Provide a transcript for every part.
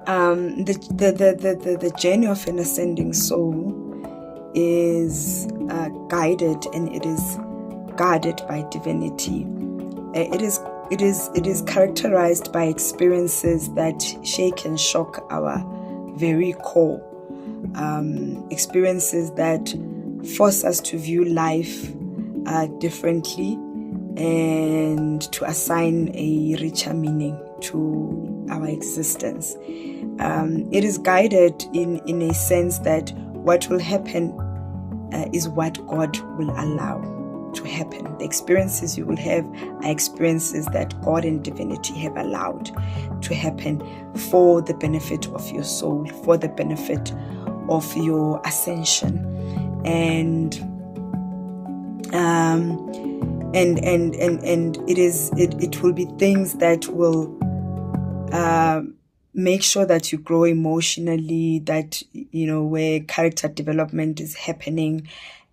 The journey of an ascending soul is guided, and it is guarded by divinity. It is characterized by experiences that shake and shock our very core, experiences that force us to view life differently and to assign a richer meaning to our existence. It is guided in a sense that what will happen is what God will allow to happen. The experiences you will have are experiences that God and divinity have allowed to happen for the benefit of your soul, for the benefit of your ascension. And it will be things that will make sure that you grow emotionally, that where character development is happening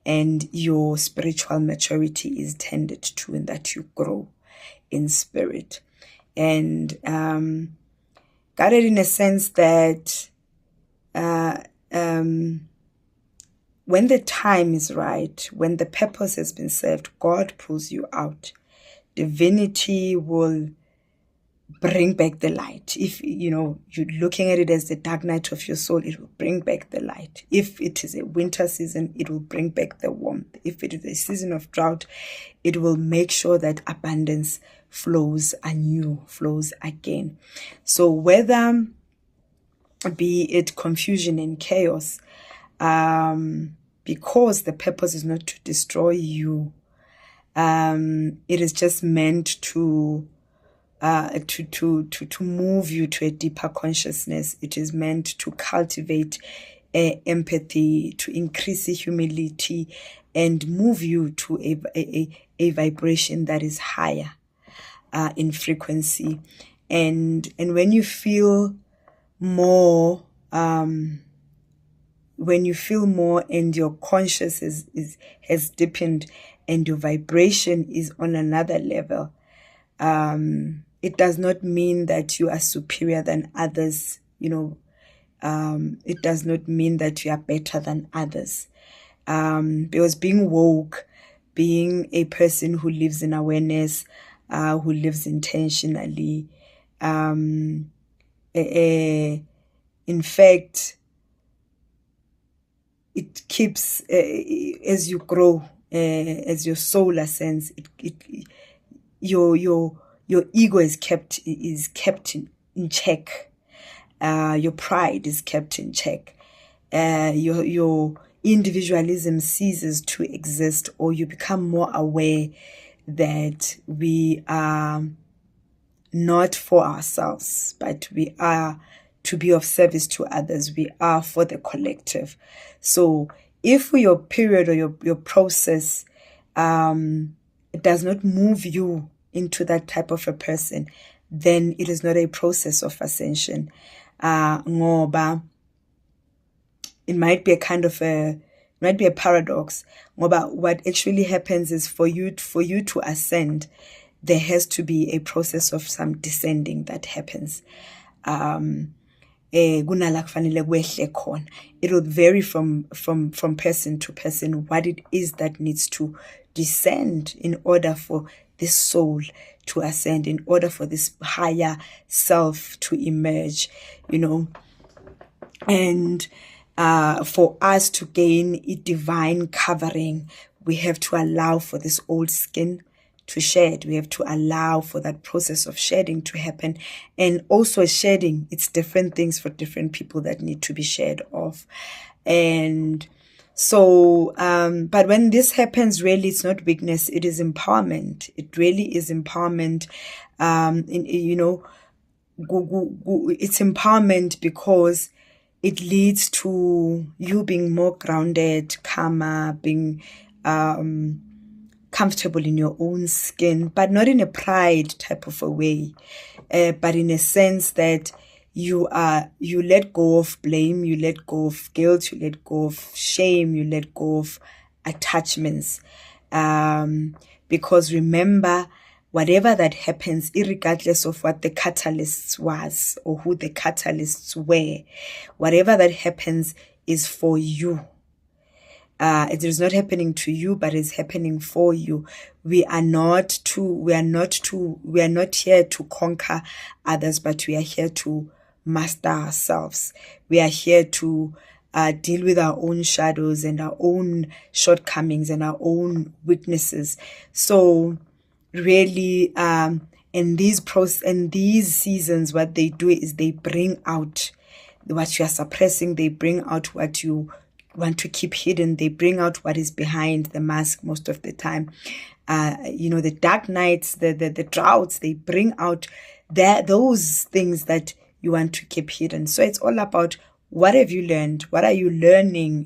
and your spiritual maturity is tended to, and that you grow in spirit. And guided in a sense that when the time is right, when the purpose has been served, God pulls you out. Divinity will bring back the light. If you're looking at it as the dark night of your soul, it will bring back the light. If it is a winter season, it will bring back the warmth. If it is a season of drought, it will make sure that abundance flows anew, flows again. So whether be it confusion and chaos, because the purpose is not to destroy you, it is just meant to move you to a deeper consciousness. It is meant to cultivate empathy, to increase humility, and move you to a vibration that is higher in frequency. And when you feel more, and your consciousness has deepened and your vibration is on another level, it does not mean that you are superior than others. It does not mean that you are better than others. Because being woke, being a person who lives in awareness, who lives intentionally, in fact, it keeps, as you grow, as your soul ascends, your ego is kept in check. Your pride is kept in check. Your individualism ceases to exist, or you become more aware that we are not for ourselves, but we are to be of service to others. We are for the collective. So if your period or your process it does not move you into that type of a person, then it is not a process of ascension. Ngoba it might be a paradox. Ngoba what actually happens is for you to ascend, there has to be a process of some descending that happens. It will vary from person to person what it is that needs to descend in order for this soul to ascend, in order for this higher self to emerge, and for us to gain a divine covering, we have to allow for this old skin to shed. We have to allow for that process of shedding to happen. And also shedding, it's different things for different people that need to be shed off. And so, but when this happens, really, it's not weakness, it is empowerment. It really is empowerment. It's empowerment because it leads to you being more grounded, calmer, being comfortable in your own skin, but not in a pride type of a way, but in a sense that you let go of blame, you let go of guilt, you let go of shame, you let go of attachments. Because remember, whatever that happens, regardless of what the catalysts was or who the catalysts were, whatever that happens is for you. It is not happening to you, but it's happening for you. We are not here to conquer others, but we are here to master ourselves. We are here to deal with our own shadows and our own shortcomings and our own weaknesses. So really, in these seasons, what they do is they bring out what you are suppressing. They bring out what you want to keep hidden. They bring out what is behind the mask most of the time. The dark nights, the droughts, they bring out those things that you want to keep hidden. So it's all about, what have you learned? What are you learning